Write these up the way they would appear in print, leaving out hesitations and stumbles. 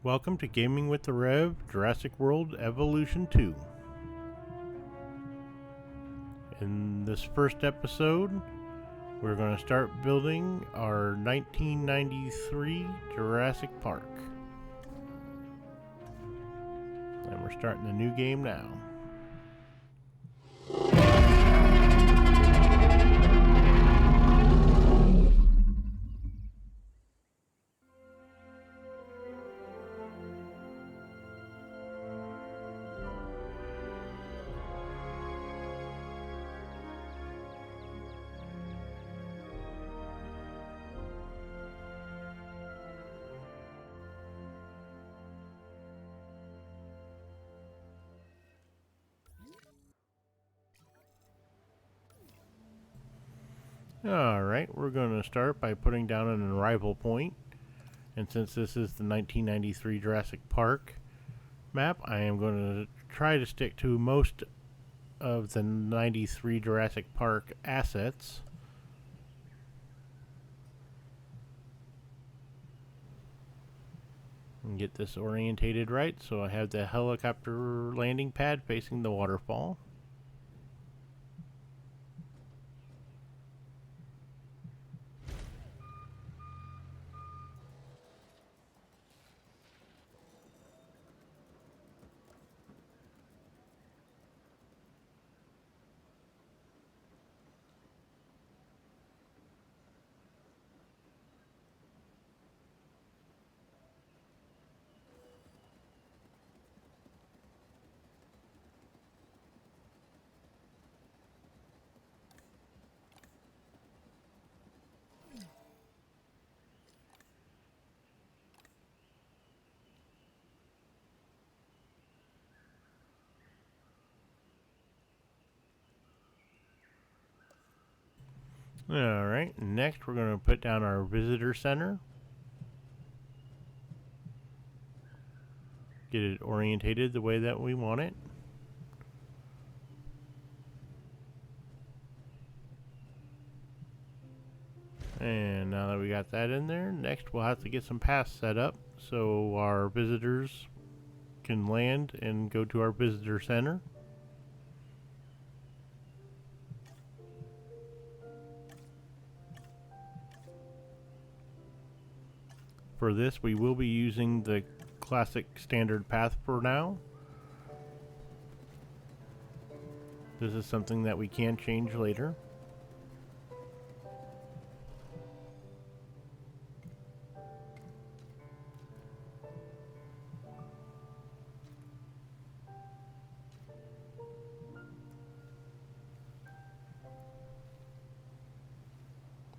Welcome to Gaming with the Rev, Jurassic World Evolution 2. In this first episode, we're going to start building our 1993 Jurassic Park. And we're starting the new game now. Alright, we're going to start by putting down an arrival point. And since this is the 1993 Jurassic Park map, I am going to try to stick to most of the 93 Jurassic Park assets. And get this orientated right, so I have the helicopter landing pad facing the waterfall. Alright, next we're going to put down our visitor center. Get it orientated the way that we want it. And now that we got that in there, next we'll have to get some paths set up so our visitors can land and go to our visitor center. For this, we will be using the classic standard path for now. This is something that we can change later.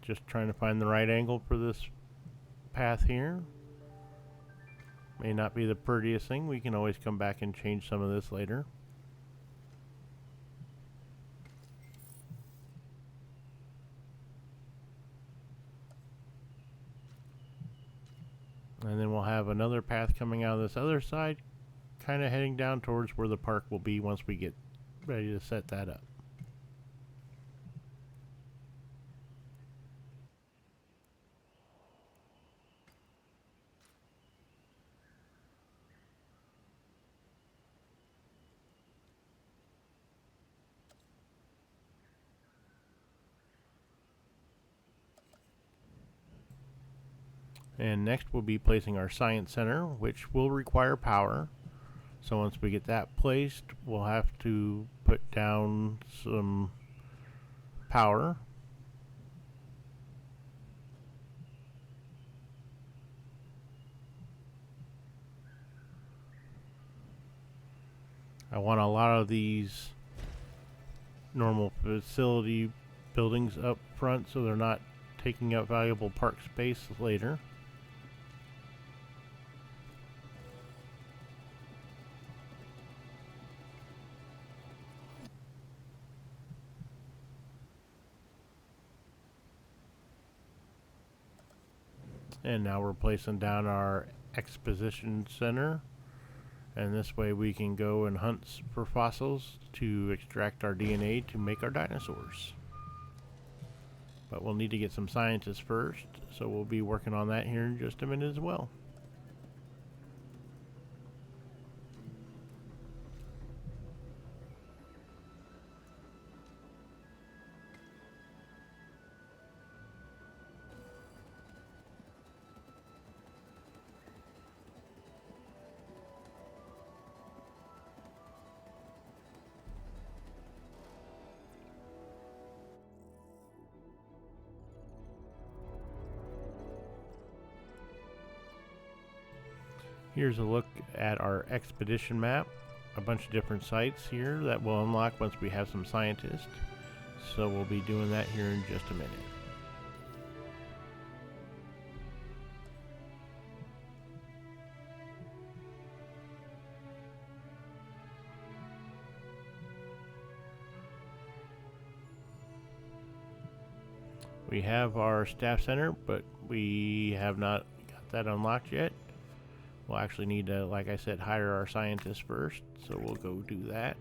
Just trying to find the right angle for this path here. May not be the prettiest thing. We can always come back and change some of this later. And then we'll have another path coming out of this other side, kind of heading down towards where the park will be once we get ready to set that up. And next we'll be placing our science center, which will require power. So once we get that placed, we'll have to put down some power. I want a lot of these normal facility buildings up front so they're not taking up valuable park space later. And now we're placing down our exposition center. And this way we can go and hunt for fossils to extract our DNA to make our dinosaurs. But we'll need to get some scientists first, so we'll be working on that here in just a minute as well. Here's a look at our expedition map. A bunch of different sites here that will unlock once we have some scientists. So we'll be doing that here in just a minute. We have our staff center, but we have not got that unlocked yet. We'll actually need to, like I said, hire our scientists first, so we'll go do that.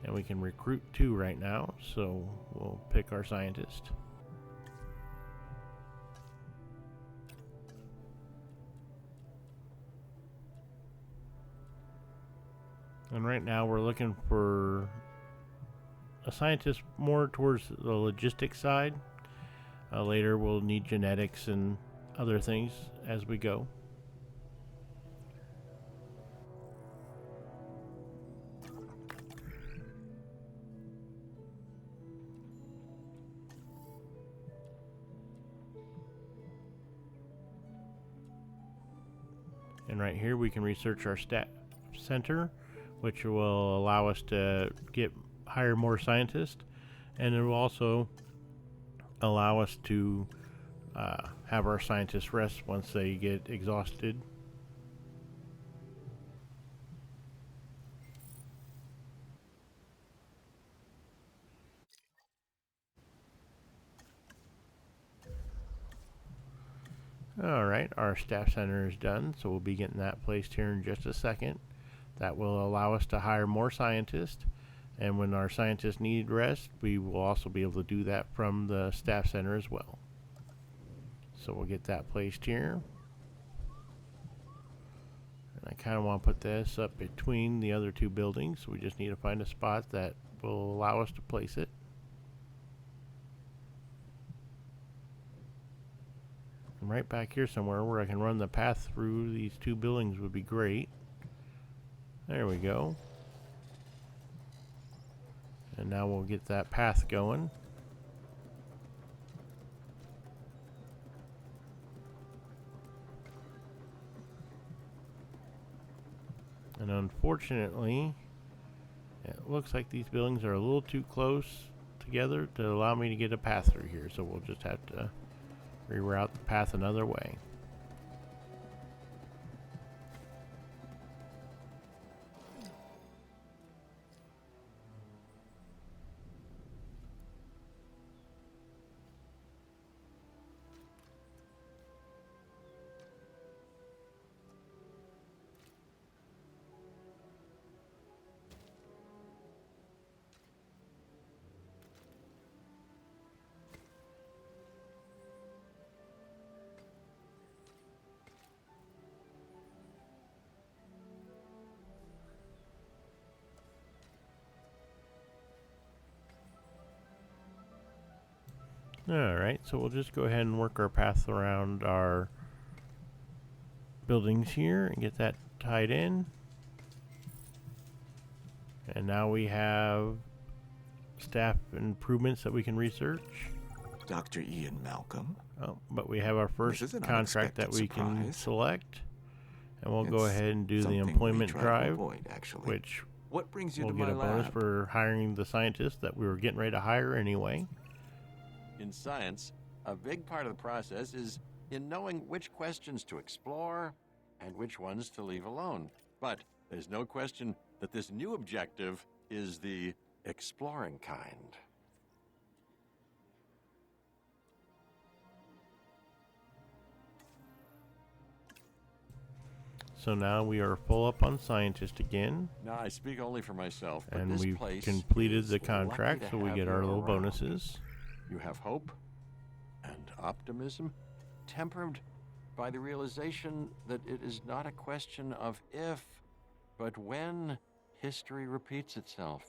And we can recruit 2 right now, so we'll pick our scientist. And right now we're looking for a scientist more towards the logistics side. Later we'll need genetics and other things as we go. And right here we can research our stat center, which will allow us to hire more scientists, and it will also allow us to have our scientists rest once they get exhausted. Alright, our staff center is done, so we'll be getting that placed here in just a second. That will allow us to hire more scientists, and when our scientists need rest, we will also be able to do that from the staff center as well. So we'll get that placed here. And I kind of want to put this up between the other 2 buildings, so we just need to find a spot that will allow us to place it. And right back here somewhere where I can run the path through these 2 buildings would be great. There we go. And now we'll get that path going. And unfortunately, it looks like these buildings are a little too close together to allow me to get a path through here, so we'll just have to reroute the path another way. Alright, so we'll just go ahead and work our path around our buildings here and get that tied in. And now we have staff improvements that we can research. Dr. Ian Malcolm. Oh, but we have our first contract that we can select. And we'll go ahead and do the employment drive, which what brings you we'll to get my a bonus lab? for hiring the scientists that we were getting ready to hire anyway. In science, a big part of the process is in knowing which questions to explore and which ones to leave alone. But there's no question that this new objective is the exploring kind. So now we are full up on scientist again. Now, I speak only for myself, but And this we've place completed is the contract, lucky so to we have get you our little around. bonuses. You have hope and optimism, tempered by the realization that it is not a question of if, but when history repeats itself.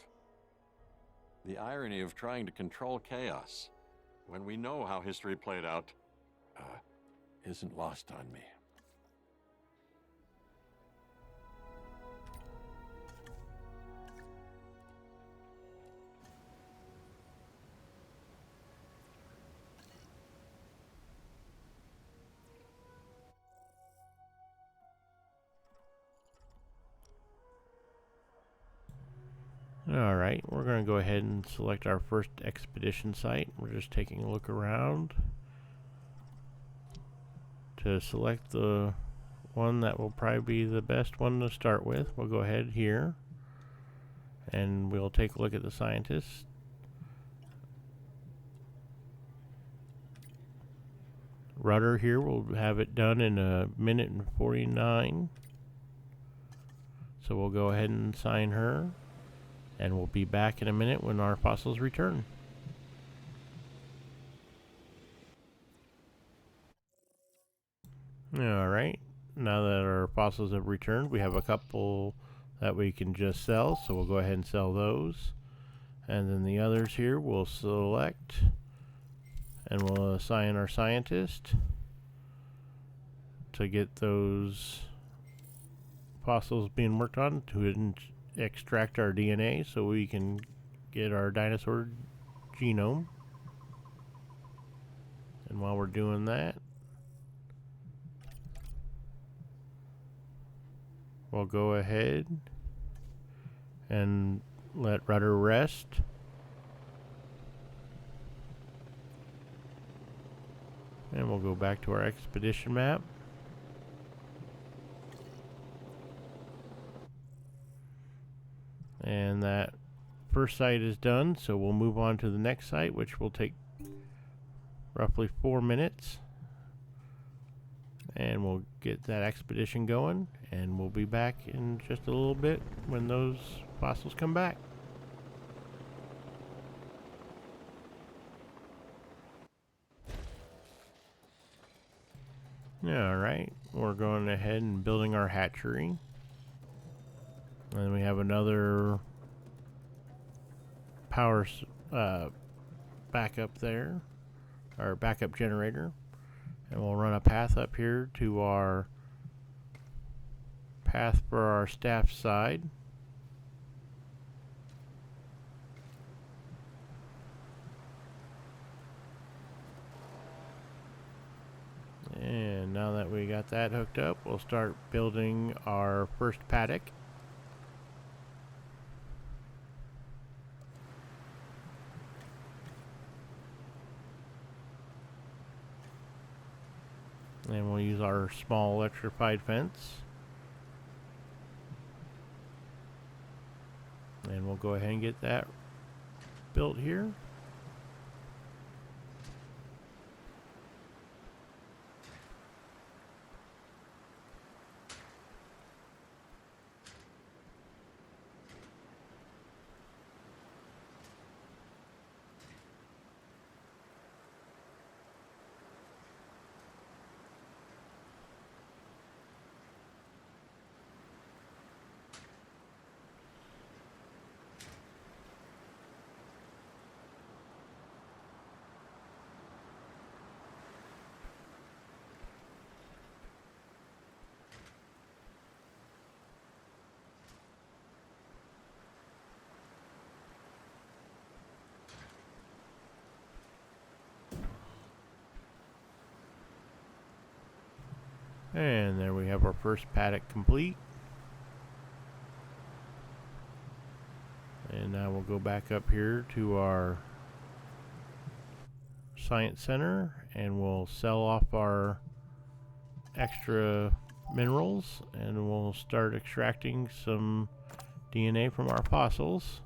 The irony of trying to control chaos when we know how history played out isn't lost on me. Alright, we're going to go ahead and select our first expedition site. We're just taking a look around to select the one that will probably be the best one to start with. We'll go ahead here and we'll take a look at the scientists. Rudder here will have it done in 1:49. So we'll go ahead and sign her, and we'll be back in a minute when our fossils return. Alright, now that our fossils have returned, we have a couple that we can just sell, so we'll go ahead and sell those. And then the others here we'll select, and we'll assign our scientist to get those fossils being worked on to extract our DNA so we can get our dinosaur genome. And while we're doing that, we'll go ahead and let Rudder rest. And we'll go back to our expedition map. And that first site is done, so we'll move on to the next site, which will take roughly 4 minutes. And we'll get that expedition going, and we'll be back in just a little bit when those fossils come back. Alright, we're going ahead and building our hatchery. And we have another power backup there, our backup generator. And we'll run a path up here to our path for our staff side. And now that we got that hooked up, we'll start building our first paddock. And we'll use our small electrified fence. And we'll go ahead and get that built here. And there we have our first paddock complete. And now we'll go back up here to our science center and we'll sell off our extra minerals and we'll start extracting some DNA from our fossils.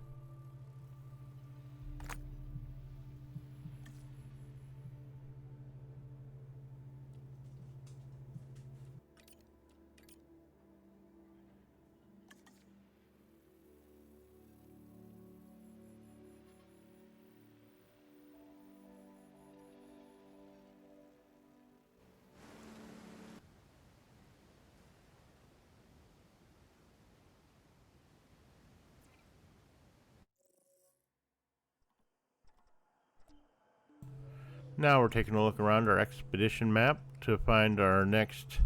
Now we're taking a look around our expedition map to find our next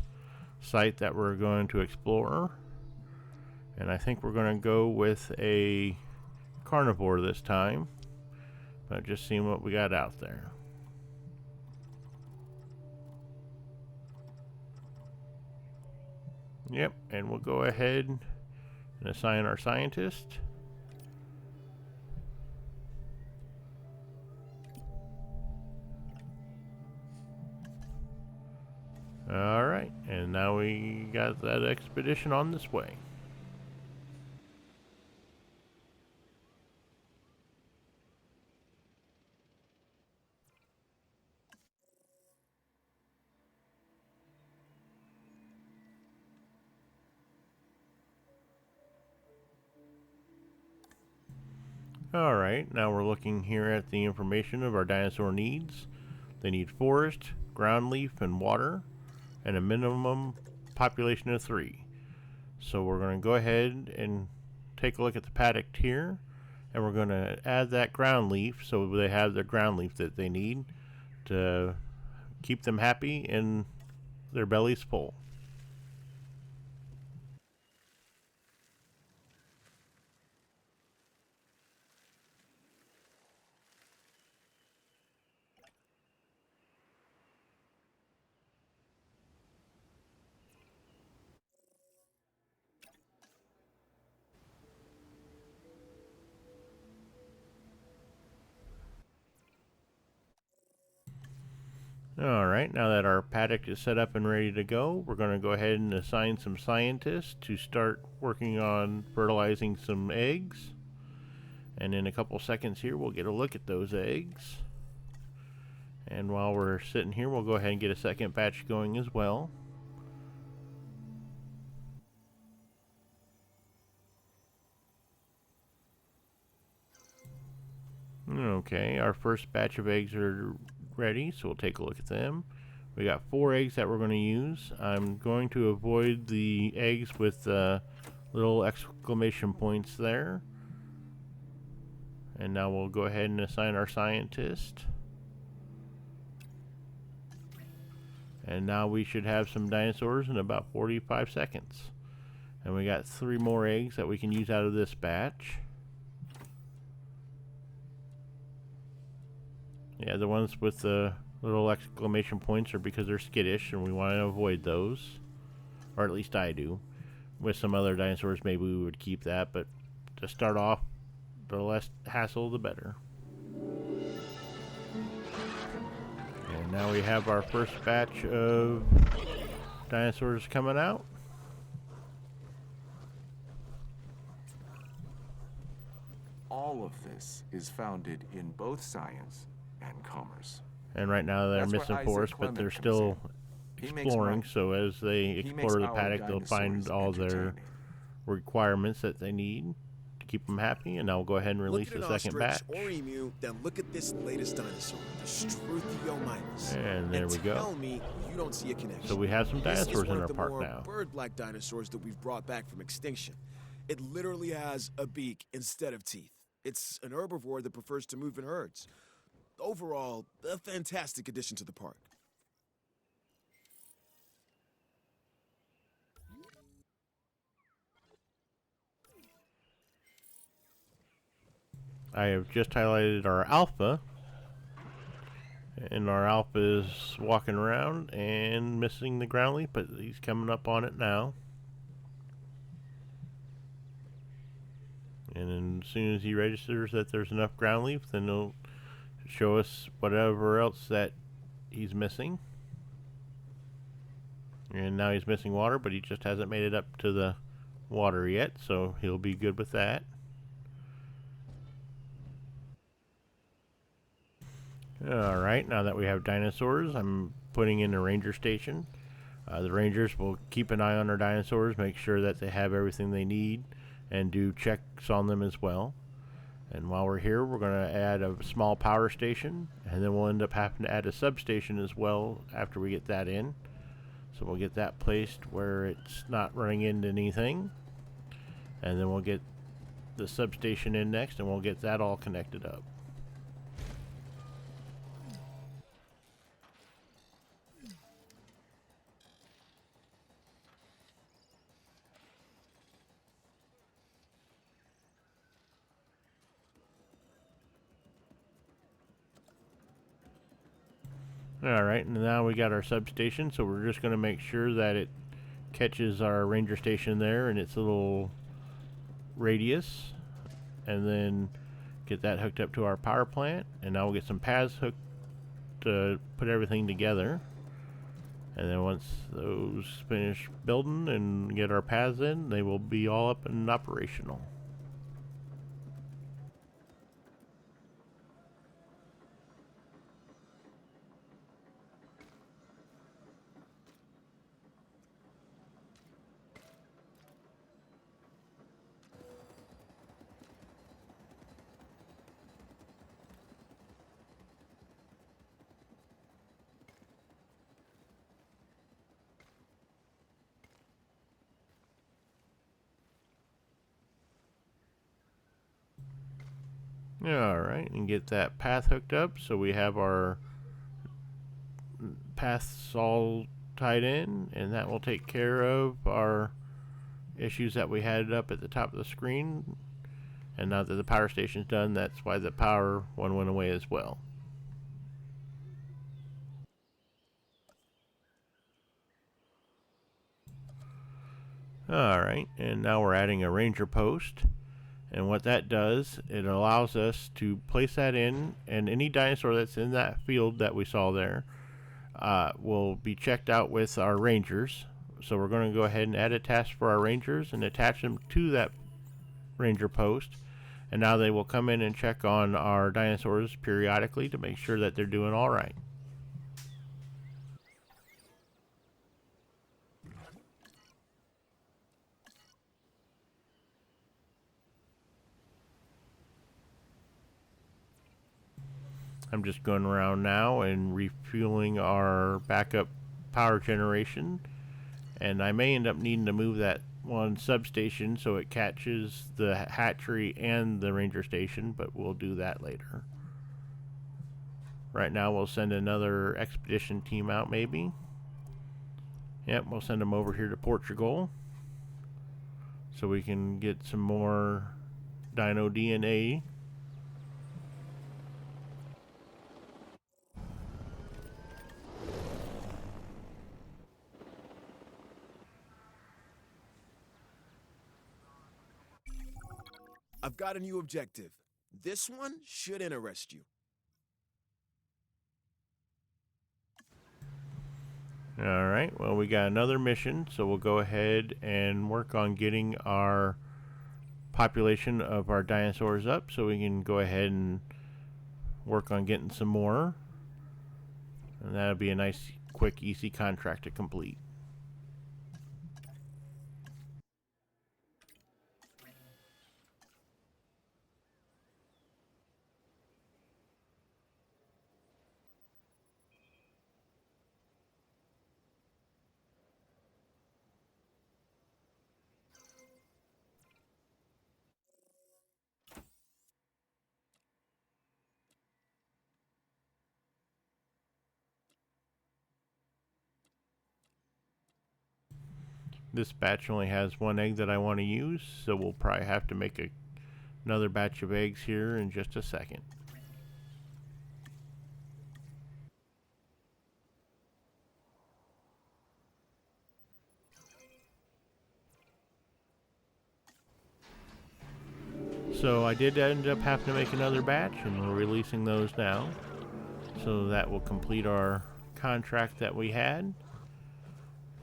site that we're going to explore. And I think we're going to go with a carnivore this time. But just seeing what we got out there. Yep, and we'll go ahead and assign our scientist. Alright, and now we got that expedition on this way. Alright, now we're looking here at the information of our dinosaur needs. They need forest, ground leaf, and water, and a minimum population of 3. So we're going to go ahead and take a look at the paddock here, and we're going to add that ground leaf so they have the ground leaf that they need to keep them happy and their bellies full. Alright, now that our paddock is set up and ready to go, we're going to go ahead and assign some scientists to start working on fertilizing some eggs. And in a couple seconds here, we'll get a look at those eggs. And while we're sitting here, we'll go ahead and get a second batch going as well. Okay, our first batch of eggs are ready, so we'll take a look at them. We got 4 eggs that we're going to use. I'm going to avoid the eggs with little exclamation points there. And now we'll go ahead and assign our scientist. And now we should have some dinosaurs in about 45 seconds. And we got 3 more eggs that we can use out of this batch. Yeah, the ones with the little exclamation points are because they're skittish and we want to avoid those. Or at least I do. With some other dinosaurs maybe we would keep that, but to start off, the less hassle the better. And now we have our first batch of dinosaurs coming out. All of this is founded in both science and commerce. And right now they're That's where missing Isaac forest, but Clement they're comes still in. He makes exploring, money. so as they He makes explore the our paddock, they'll find dinosaurs all their entertaining. requirements that they need to keep them happy, and I'll go ahead and release Look the at an second ostrich batch. or emu, then look at this latest dinosaur, the Struthiomimus. And there we go. Tell me you don't see a connection. So we have some This is dinosaurs one in of our the park more now. bird-like dinosaurs that we've brought back from extinction. It literally has a beak instead of teeth. It's an herbivore that prefers to move in herds. Overall, a fantastic addition to the park. I have just highlighted our alpha, and our alpha is walking around and missing the ground leaf, but he's coming up on it now. And then as soon as he registers that there's enough ground leaf, then he'll show us whatever else that he's missing. And now he's missing water, but he just hasn't made it up to the water yet, so he'll be good with that. Alright, now that we have dinosaurs, I'm putting in a ranger station. The rangers will keep an eye on our dinosaurs, make sure that they have everything they need, and do checks on them as well. And while we're here, we're going to add a small power station, and then we'll end up having to add a substation as well after we get that in. So we'll get that placed where it's not running into anything, and then we'll get the substation in next, and we'll get that all connected up. Alright, and now we got our substation, so we're just going to make sure that it catches our ranger station there in its little radius, and then get that hooked up to our power plant, and now we'll get some pads hooked to put everything together. And then once those finish building and get our paths in, they will be all up and operational. Alright, and get that path hooked up so we have our paths all tied in, and that will take care of our issues that we had up at the top of the screen. And now that the power station's done, that's why the power one went away as well. Alright, and now we're adding a ranger post. And what that does, it allows us to place that in, and any dinosaur that's in that field that we saw there will be checked out with our rangers. So we're going to go ahead and add a task for our rangers and attach them to that ranger post. And now they will come in and check on our dinosaurs periodically to make sure that they're doing all right. I'm just going around now and refueling our backup power generation, and I may end up needing to move that one substation so it catches the hatchery and the ranger station, but we'll do that later. Right now we'll send another expedition team out maybe. Yep, we'll send them over here to Portugal so we can get some more dino DNA. I've got a new objective. This one should interest you. Alright, well, we got another mission, so we'll go ahead and work on getting our population of our dinosaurs up so we can go ahead and work on getting some more. And that'll be a nice, quick, easy contract to complete. This batch only has one egg that I want to use, so we'll probably have to make another batch of eggs here in just a second. So I did end up having to make another batch, and we're releasing those now. So that will complete our contract that we had.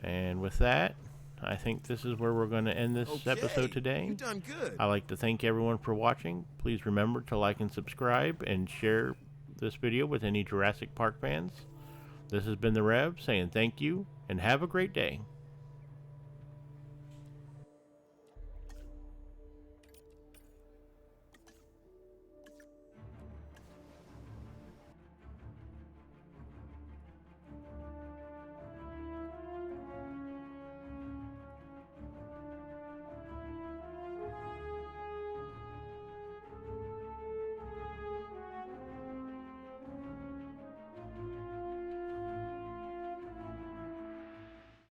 And with that, I think this is where we're going to end this episode today. You've done good. I'd like to thank everyone for watching. Please remember to like and subscribe and share this video with any Jurassic Park fans. This has been the Rev saying thank you and have a great day.